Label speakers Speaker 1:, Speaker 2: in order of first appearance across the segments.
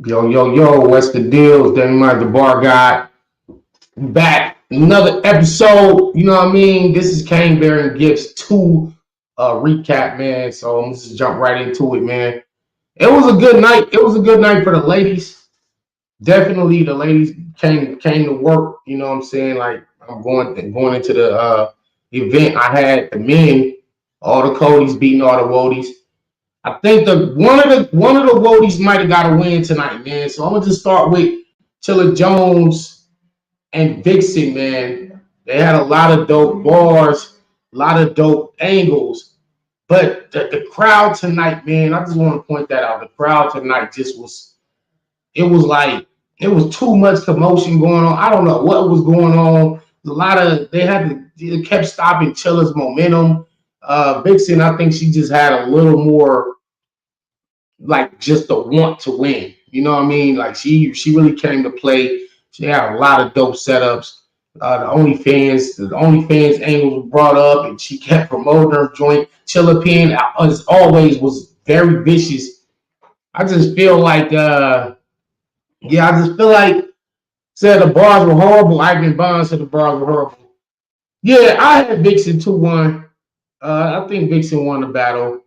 Speaker 1: Yo, yo, yo, what's the deal? It's Dynamite the Bar Guy back. Another episode, you know what I mean? This is Kane Bearing Gifts 2 recap, man. So let's just jump right into it, man. It was a good night. It was a good night for the ladies. Definitely the ladies came to work, you know what I'm saying? Like I'm going into the event. I had the men, all the Codys beating all the Wodies. I think the one of the Wodies might have got a win tonight, man. So I'm gonna just start with Chilla Jones and Vixen, man. They had a lot of dope bars, a lot of dope angles. But the crowd tonight, man, I just want to point that out. The crowd tonight just was it was like it was too much commotion going on. I don't know what was going on. A lot of they kept stopping Chilla's momentum. Vixen, I think she just had a little more like just the want to win. You know what I mean? Like she really came to play. She had a lot of dope setups. The OnlyFans angle was brought up, and she kept promoting her joint. Chilla Pin, as always, was very vicious. I just feel like, said the bars were horrible. Ivan Bond said the bars were horrible. Yeah, I had Vixen 2-1. I think Vixen won the battle.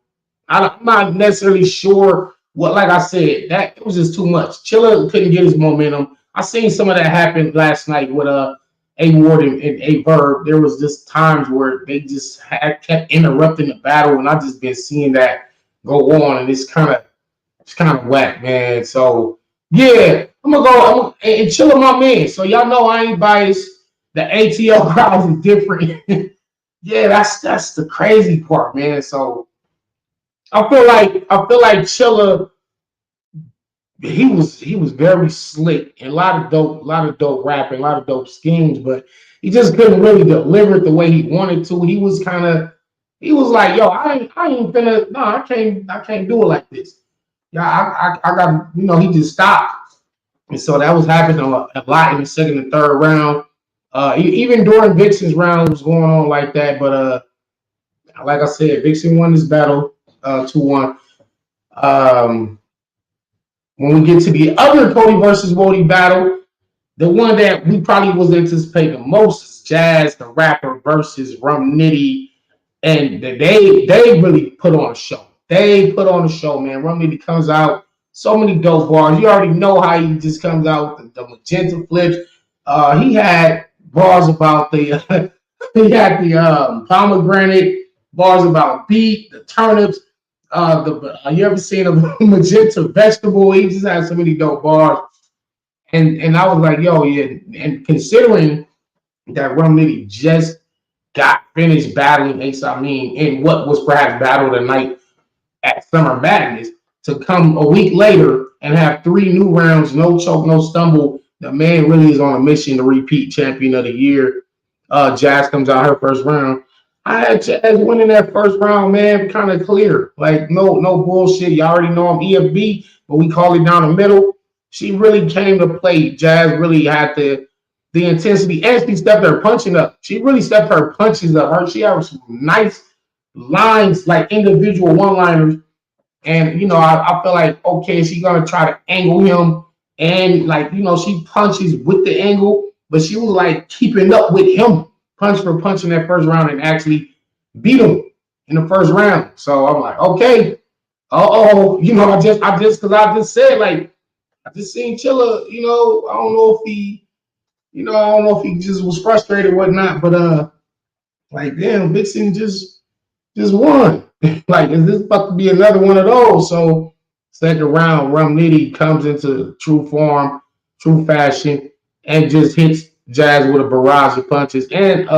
Speaker 1: I'm not necessarily sure what, like I said, that it was just too much. Chilla couldn't get his momentum. I seen some of that happen last night with A Ward and A Verb. There was just times where they just kept interrupting the battle, and I just been seeing that go on, and it's kind of whack, man. So yeah, and Chilla my man. So y'all know I ain't biased. The ATL crowd is different. Yeah, that's the crazy part, man. So I feel like Chilla, he was very slick and a lot of dope rapping, a lot of dope schemes, but he just couldn't really deliver it the way he wanted to. He was like, yo, I ain't finna, no, I can't do it like this. Yeah, I got, he just stopped. And so that was happening a lot in the second and third round. Even during Vixen's round, it was going on like that. But like I said, Vixen won this battle 2-1. When we get to the other Cody versus Wody battle, the one that we probably was anticipating the most is Jazz, the rapper, versus Rum Nitty. And they really put on a show. They put on a show, man. Rum Nitty comes out, so many dope bars. You already know how he just comes out with the magenta flips. He had bars about the he had the pomegranate, bars about beet, the turnips. You ever seen a magenta vegetable? He just had so many dope bars, and I was like, yo, yeah. And considering that Rum Nitty just got finished battling Ace Amin in what was perhaps battle of the night at Summer Madness, to come a week later and have 3 new rounds, no choke, no stumble. The man really is on a mission to repeat champion of the year. Jazz comes out her first round. I had Jazz winning that first round, man, kind of clear. Like, no bullshit. You already know I'm EFB, but we call it down the middle. She really came to play. Jazz really had the intensity, and she stepped her punching up. She really stepped her punches up. She had some nice lines, like individual one-liners. And, I feel like, okay, she's going to try to angle him. And, like, she punches with the angle, but she was, like, keeping up with him punch for punch in that first round and actually beat him in the first round. So I'm like, okay, I just said, like, I just seen Chilla, I don't know if he just was frustrated or whatnot, but like, damn, Vixen just won. Like, is this about to be another one of those? So second round, Rum Nitty comes into true form, true fashion, and just hits Jazz with a barrage of punches and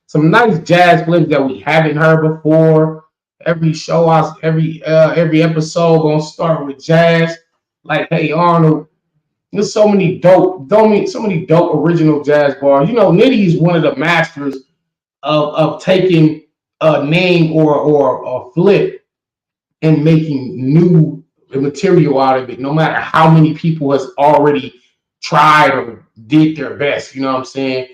Speaker 1: some nice Jazz flips that we haven't heard before. Every show, every episode gonna start with Jazz. Like, hey Arnold, there's so many dope original Jazz bars. Nitty is one of the masters of taking a name or a flip and making new material out of it, no matter how many people has already tried or did their best. You know what I'm saying?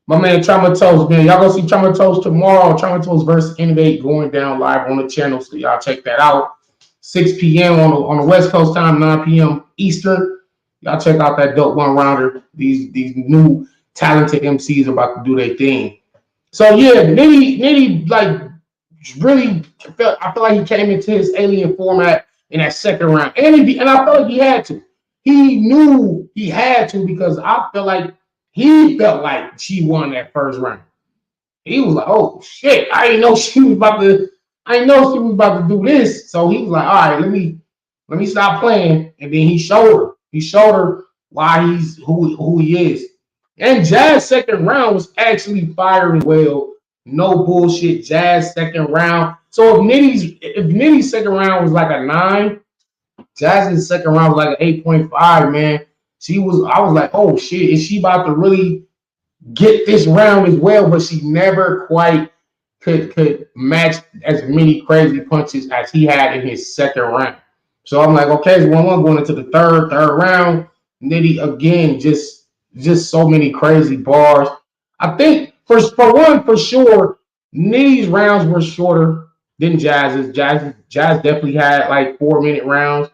Speaker 1: My man Traumatos, man. Y'all gonna see Traumatos tomorrow. Traumatos versus Innovate going down live on the channel. So y'all check that out. 6 p.m. on the West Coast time, 9 p.m. Eastern. Y'all check out that dope one rounder. These new talented MCs are about to do their thing. So yeah, Nitty like really felt. I feel like he came into his alien format in that second round, and I felt like he had to. He knew he had to because I felt like he felt like she won that first round. He was like, "Oh shit, I didn't know she was about to. I didn't know she was about to do this." So he was like, "All right, let me stop playing." And then he showed her. He showed her why he's who he is. And Jazz second round was actually firing well. No bullshit. Jazz second round. So if Nitty's second round was like a 9, Jazz's second round was like an 8.5, man. I was like, oh shit, is she about to really get this round as well? But she never quite could match as many crazy punches as he had in his second round. So I'm like, okay, it's 1-1 going into the third round. Nitty again, just so many crazy bars. I think for one, for sure, Nitty's rounds were shorter than Jazz's. Jazz definitely had like 4-minute rounds,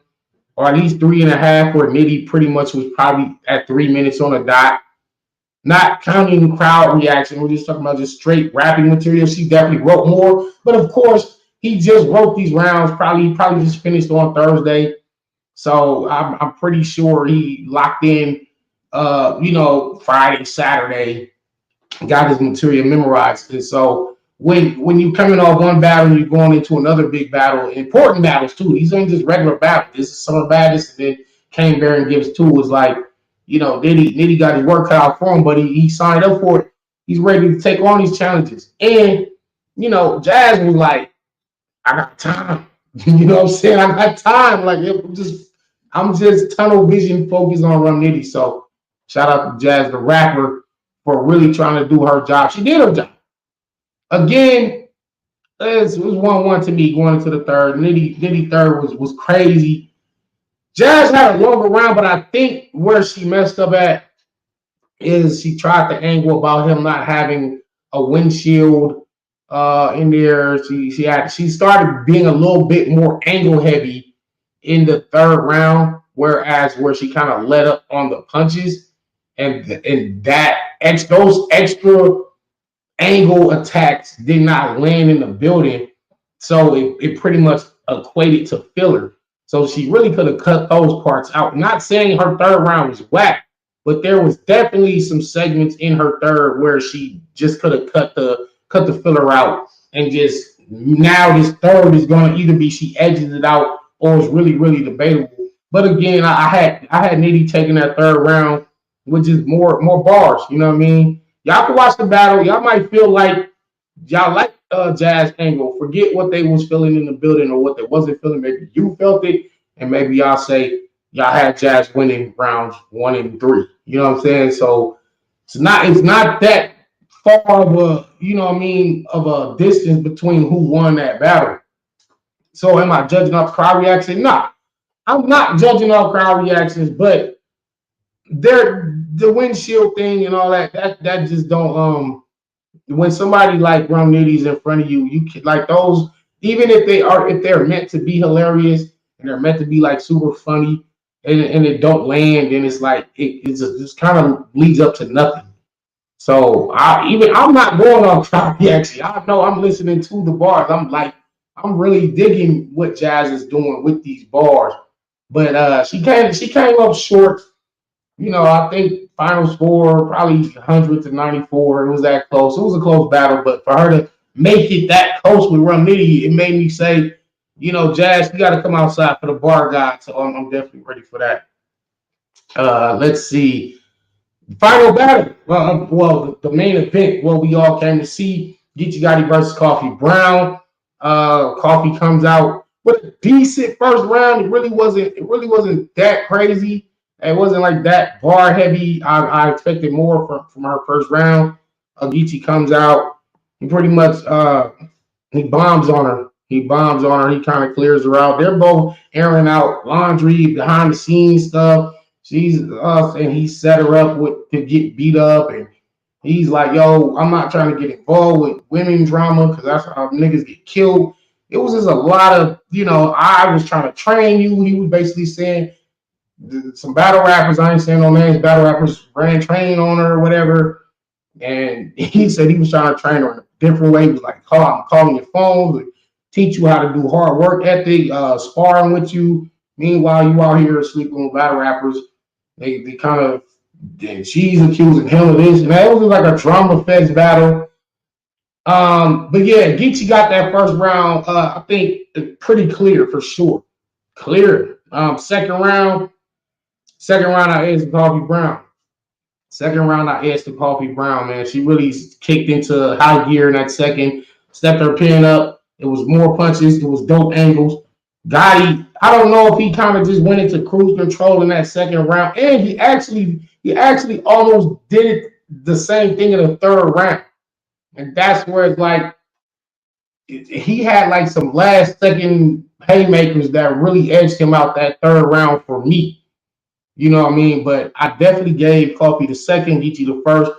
Speaker 1: or at least 3.5, where Nitty pretty much was probably at 3 minutes on a dot. Not counting crowd reaction, we're just talking about just straight rapping material. She definitely wrote more, but of course, he just wrote these rounds. Probably just finished on Thursday, so I'm pretty sure he locked in. Friday, Saturday, got his material memorized. And so when you coming off one battle and you're going into another big battle, important battles too. These ain't just regular battles. This is Summer Madness, and then Kane Barron Gibbs too was like, Nitty got his work cut out for him, but he signed up for it. He's ready to take on these challenges. And Jazz was like, I got time. You know what I'm saying? I got time. Like I'm just tunnel vision focused on Rum Nitty. So shout out to Jazz the rapper for really trying to do her job. She did her job. Again, it was 1-1 to me going into the third. Nitty third was crazy. Jazz had a longer round, but I think where she messed up at is she tried to angle about him not having a windshield in there. She started being a little bit more angle heavy in the third round, whereas where she kind of let up on the punches and those extra angle attacks did not land in the building. So it pretty much equated to filler. So she really could have cut those parts out. Not saying her third round was whack, but there was definitely some segments in her third where she just could have cut the filler out, and just now this third is going to either be she edges it out or it's really really debatable. But again, I had Nitty taking that third round, which is more bars. You know what I mean? Y'all can watch the battle. Y'all might feel like y'all like Jazz Angle. Forget what they was feeling in the building or what they wasn't feeling. Maybe you felt it, and maybe y'all say y'all had Jazz winning rounds 1 and 3. You know what I'm saying? So it's not that far of a of a distance between who won that battle. So am I judging off crowd reaction? Nah, I'm not judging off crowd reactions, but the windshield thing and all that just don't when somebody like Rum Nitty's in front of you, you can, like those, even if they're meant to be hilarious and they're meant to be like super funny, and it don't land, then it's like it just kind of leads up to nothing. So I'm not going on crowd reaction. I know I'm listening to the bars. I'm really digging what Jazz is doing with these bars. But she came up short. I think final score probably 100-94. It was that close. It was a close battle, but for her to make it that close with Rum Nitty, it made me say, Jazz, you got to come outside for the bar guy. So I'm definitely ready for that. Let's see. Final battle. Well, the main event, what we all came to see, Geechi Gotti versus Coffee Brown. Coffee comes out with a decent first round. It really wasn't that crazy. It wasn't like that bar heavy. I expected more from her first round. Geechi comes out. He pretty much he bombs on her. He kind of clears her out. They're both airing out laundry, behind the scenes stuff. She's and he set her up to get beat up, and he's like, "Yo, I'm not trying to get involved with women drama because that's how niggas get killed." It was just a lot of, I was trying to train you. He was basically saying some battle rappers, I ain't saying no names, battle rappers ran train on her or whatever. And he said he was trying to train her in a different way. He was like, I'm calling your phone, teach you how to do hard work ethic, sparring with you. Meanwhile, you out here sleeping with battle rappers. They kind of, and she's accusing him of this. And that was like a drama fest battle. But yeah, Geechi got that first round, I think pretty clear for sure. Clear. Second round, I asked Coffee Brown. Second round, I asked the Coffee Brown, man. She really kicked into high gear in that second, stepped her pin up. It was more punches, it was dope angles. Gotti, I don't know if he kind of just went into cruise control in that second round, and he actually almost did the same thing in the third round. And that's where it's like he had like some last second haymakers that really edged him out that third round for me. You know what I mean? But I definitely gave Coffee the second, Geechi the first.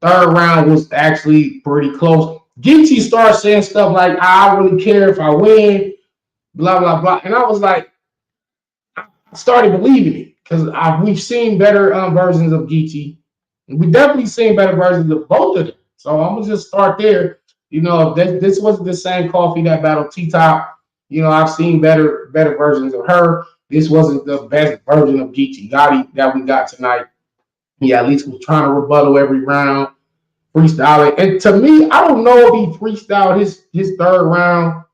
Speaker 1: Third round was actually pretty close. Geechi started saying stuff like, I don't really care if I win, blah, blah, blah. And I was like, I started believing it because we've seen better versions of Geechi. We definitely seen better versions of both of them. So I'm going to just start there. If this wasn't the same Coffee that battled T-Top, I've seen better versions of her. This wasn't the best version of Geechi Gotti that we got tonight. Yeah, at least was trying to rebuttal every round, freestyling. And to me, I don't know if he freestyled his third round,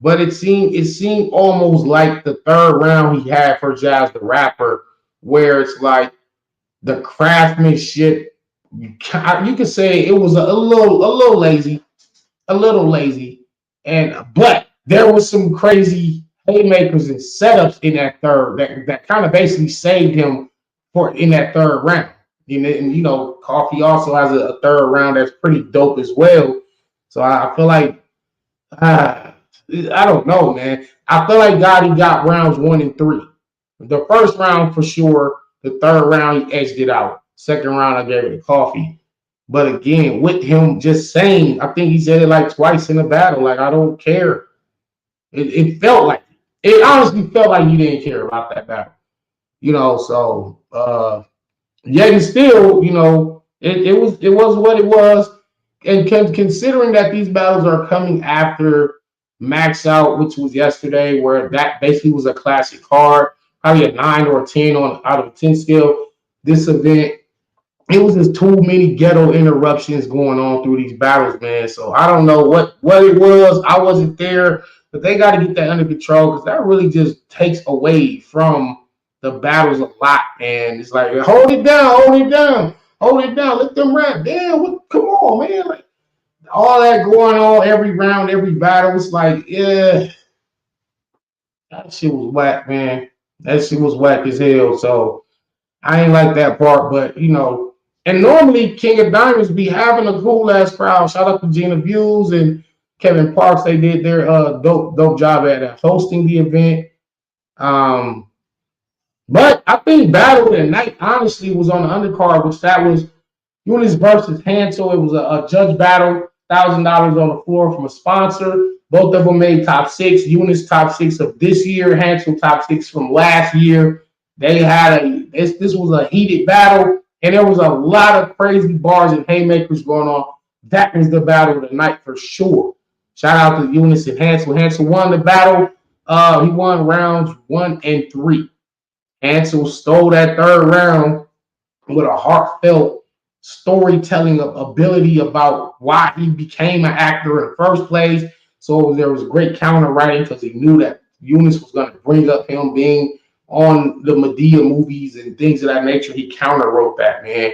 Speaker 1: but it seemed almost like the third round he had for Jazz the Rapper, where it's like the craftsmanship. You could say it was a little lazy, but there was some crazy haymakers and setups in that third that kind of basically saved him for in that third round. And Coffee also has a third round that's pretty dope as well. So I feel like I don't know, man. I feel like Gotti got rounds 1 and 3. The first round for sure. The third round he edged it out. Second round I gave it to Coffee. But again, with him just saying, I think he said it like twice in the battle, like I don't care. It felt like it honestly felt like he didn't care about that battle. So yet and still, it was what it was. And considering that these battles are coming after Max Out, which was yesterday, where that basically was a classic card, probably a 9 or a 10 out of a 10 scale. This event, it was just too many ghetto interruptions going on through these battles, man. So I don't know what it was. I wasn't there, but they got to get that under control because that really just takes away from the battles a lot, man. It's like hold it down, let them rap. Damn, come on, man. Like all that going on every round, every battle. It's like, yeah, that shit was whack, man. That shit was whack as hell. So I ain't like that part, but and normally King of Diamonds be having a cool ass crowd. Shout out to Gina Views and Kevin Parks. They did their dope job at hosting the event. But I think Battle of the Night honestly was on the undercard, which that was Eunice versus Hansel. It was a judge battle, $1,000 on the floor from a sponsor. Both of them made top 6. Eunice top 6 of this year, Hansel top 6 from last year. They had this was a heated battle, and there was a lot of crazy bars and haymakers going on. That was the battle of the night for sure. Shout out to Eunice and Hansel. Hansel won the battle. He won rounds 1 and 3. Hansel stole that third round with a heartfelt storytelling ability about why he became an actor in the first place. So there was great counter writing because he knew that Eunice was going to bring up him being on the Medea movies and things of that nature. He counter wrote that, man.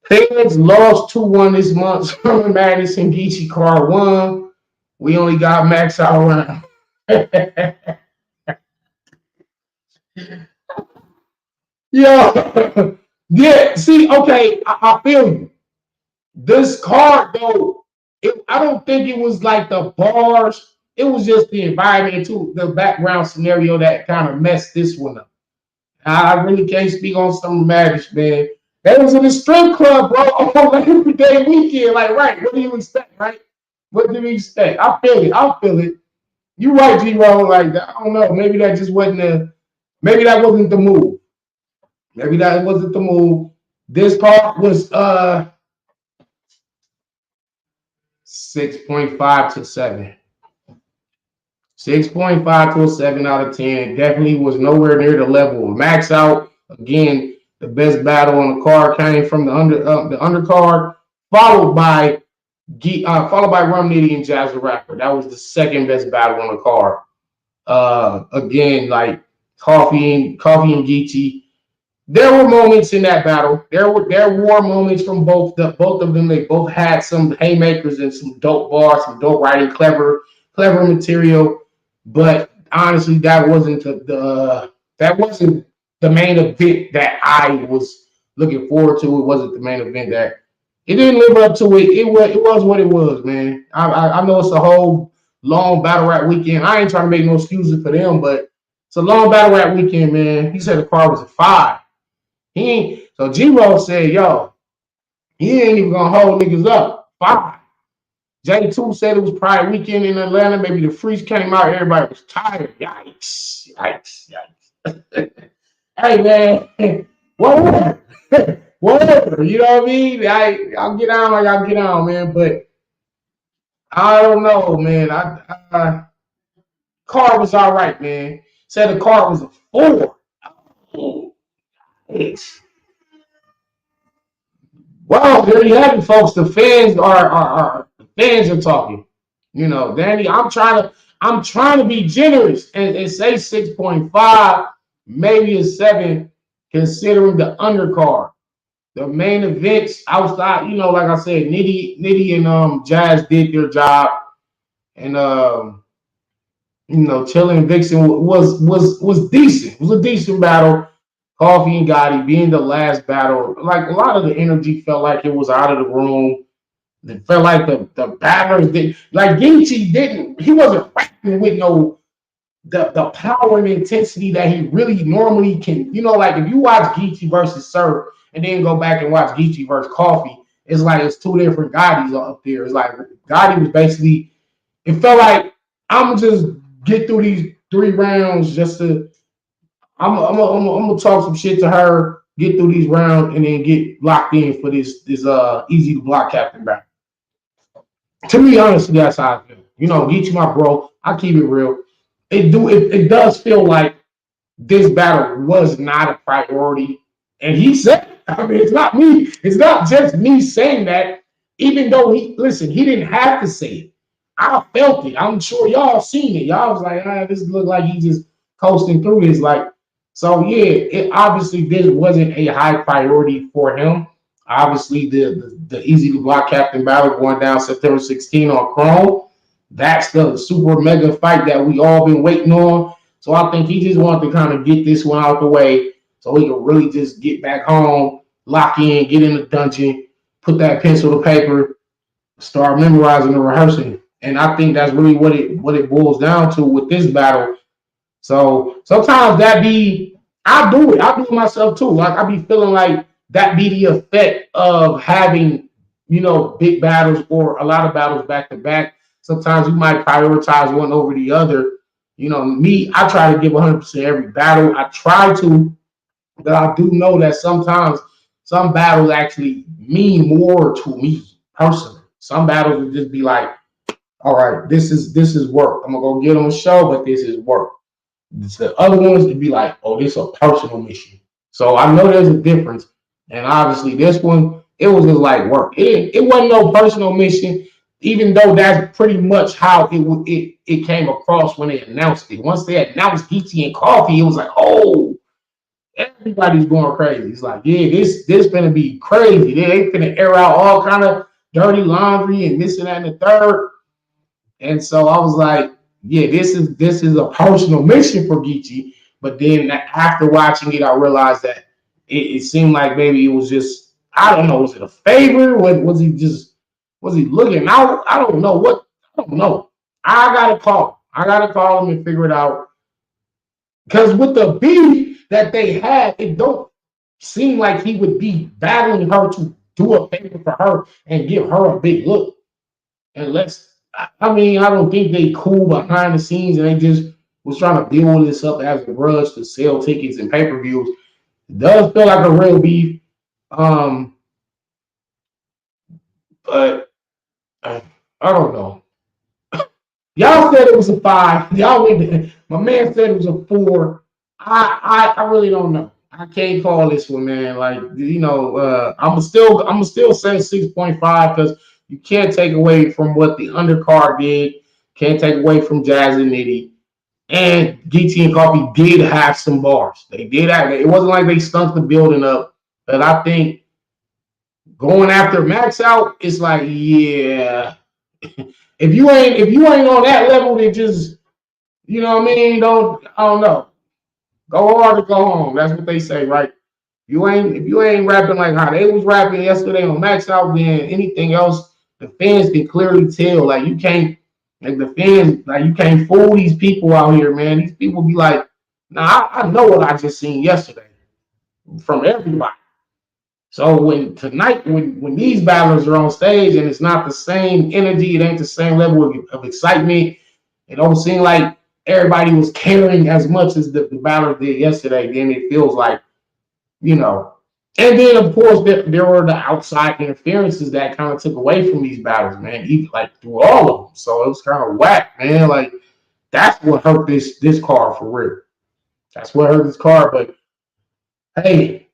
Speaker 1: Fans lost 2-1 this month. Summer Madness and Geechi Card won. We only got Max out around. Yo, yeah. See, okay, I feel you. This card though, I don't think it was like the bars. It was just the environment too, the background scenario that kind of messed this one up. I really can't speak on some magic, man. They was in the strip club, bro, on Labor Day weekend. Like, right? What do you expect, right? What do you expect? I feel it. You right, G-Roll. Like I don't know. Maybe that just wasn't the. Maybe that wasn't the move. Maybe that wasn't the move. This part was 6.5 to 7. 6.5 to a 7 out of 10. It definitely was nowhere near the level of Max Out. Again, the best battle on the card came from the undercard, followed by followed by Rum Nitty and Jazz the Rapper. That was the second best battle on the card. Again, like Coffee and Geechi. There were moments in that battle. There were moments from both of them. They both had some haymakers and some dope bars, some dope writing, clever material. But honestly, that wasn't the main event that I was looking forward to. It wasn't the main event that it didn't live up to it. It was what it was, man. I know it's a whole long battle rap weekend. I ain't trying to make no excuses for them, but it's a long battle rap weekend, man. He said the card was a 5. He ain't so G-Roll said, yo, he ain't even gonna hold niggas up. 5. J2 said it was Pride weekend in Atlanta. Maybe the freaks came out, everybody was tired. Yikes, yikes, yikes. Hey man, whatever. Whatever. You know what I mean? I'll get on like I'll get on, man. But I don't know, man. Car was all right, man. Said the car was a 4. Oh, well, there you have it, folks. The fans are the fans are talking. You know, Danny, I'm trying to be generous and say 6.5, maybe a 7, considering the undercard. The main events outside, you know, like I said, Nitty and Jazz did their job, and you know, Chilla and Vixen was decent. It was a decent battle. Coffee and Gotti being the last battle, like a lot of the energy felt like it was out of the room. It felt like the battlers did like Geechi didn't. He wasn't rapping with no the power and intensity that he really normally can. You know, like if you watch Geechi versus Sir and then go back and watch Geechi versus Coffee, it's like it's two different Gottis up there. It's like Gotti was basically. It felt like I'm just get through these 3 rounds just to I'm gonna talk some shit to her, get through these rounds, and then get locked in for this easy to block captain back. To me, honestly, that's how I feel. You know, Geechi my bro. I keep it real. It does feel like this battle was not a priority. And he said, I mean, it's not me. It's not just me saying that. Even though he didn't have to say it. I felt it. I'm sure y'all seen it. Y'all was like, this look like he just coasting through this. Like, so yeah, it obviously this wasn't a high priority for him. Obviously, the easy to block captain battle going down September 16 on Chrome. That's the super mega fight that we all been waiting on. So I think he just wanted to kind of get this one out the way so he could really just get back home, lock in, get in the dungeon, put that pencil to paper, start memorizing and rehearsing. And I think that's really what it boils down to with this battle. So sometimes I do it. I do it myself too. Like I be feeling like that be the effect of having, you know, big battles or a lot of battles back to back. Sometimes you might prioritize one over the other. You know, me, I try to give 100% every battle. I try to, but I do know that sometimes some battles actually mean more to me personally. Some battles will just be like, all right, this is work. I'm gonna go get on a show, but this is work. The other ones would be like, oh, this is a personal mission. So I know there's a difference. And obviously this one, it was just like work. It wasn't no personal mission, even though that's pretty much how it came across when they announced it. Once they announced Geechi and Coffee, it was like, oh, everybody's going crazy. It's like, yeah, this gonna be crazy. They gonna air out all kind of dirty laundry and this and that and the third. And so I was like, yeah, this is a personal mission for Geechi. But then after watching it, I realized that it seemed like maybe it was just, I don't know, was it a favor? Was he looking out? I don't know. I don't know. I gotta call. I gotta call him and figure it out. Because with the beef that they had, it don't seem like he would be battling her to do a favor for her and give her a big look. Unless I mean, I don't think they cool behind the scenes, and they just was trying to build this up as a grudge to sell tickets and pay per views. It does feel like a real beef, um, but I don't know. Y'all said it was a five. Y'all went. My man said it was a four. I really don't know. I can't call this one, man. Like I'm still say 6.5 because you can't take away from what the undercard did. Can't take away from Jazz and Nitty. And Geechi and Coffee did have some bars. They did have. It wasn't like they stunk the building up. But I think going after Max out, it's like, yeah. If you ain't on that level, then just what I mean. I don't know. Go hard or go home. That's what they say, right? If you ain't rapping like how they was rapping yesterday on Max Out, then anything else, the fans can clearly tell. Like you can't, like the fans, like you can't fool these people out here, man. These people be like, nah, I know what I just seen yesterday from everybody. So when these battlers are on stage and it's not the same energy, it ain't the same level of excitement. It don't seem like everybody was caring as much as the battlers did yesterday. Then it feels like you know. And then of course there were the outside interferences that kind of took away from these battles, man. Even like through all of them, so it was kind of whack, man. Like that's what hurt this card for real. That's what hurt this card. But hey,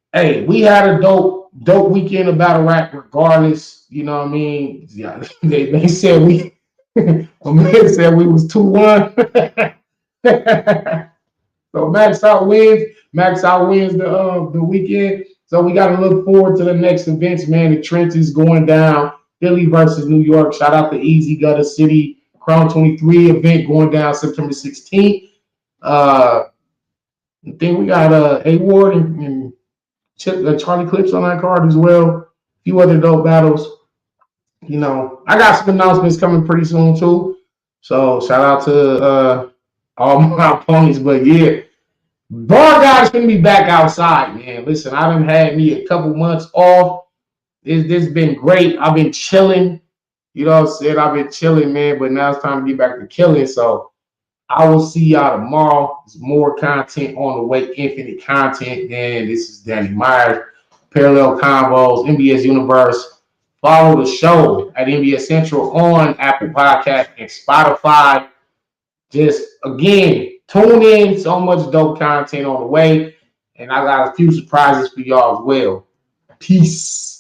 Speaker 1: we had a dope weekend of battle rap regardless. You know what I mean? Yeah, they said we. My man said we was 2-1. So Max out wins the weekend. So we got to look forward to the next events, man. The trenches going down. Philly versus New York. Shout out to Easy Gutter City Crown 23 event going down September 16th. I think we got A Ward and Charlie Clips on that card as well. A few other dope battles. I got some announcements coming pretty soon too. So shout out to all my opponents. But yeah, Bar God's gonna be back outside, man. Listen, I done had me a couple months off. This been great. I've been chilling. You know what I'm saying? I've been chilling, man. But now it's time to get back to killing. So I will see y'all tomorrow. There's more content on the way. Infinite content. And this is Danny Myers. Parallel Convos, NBS Universe. Follow the show at NBS Central on Apple Podcast and Spotify. Just again, tune in. So much dope content on the way. And I got a few surprises for y'all as well. Peace.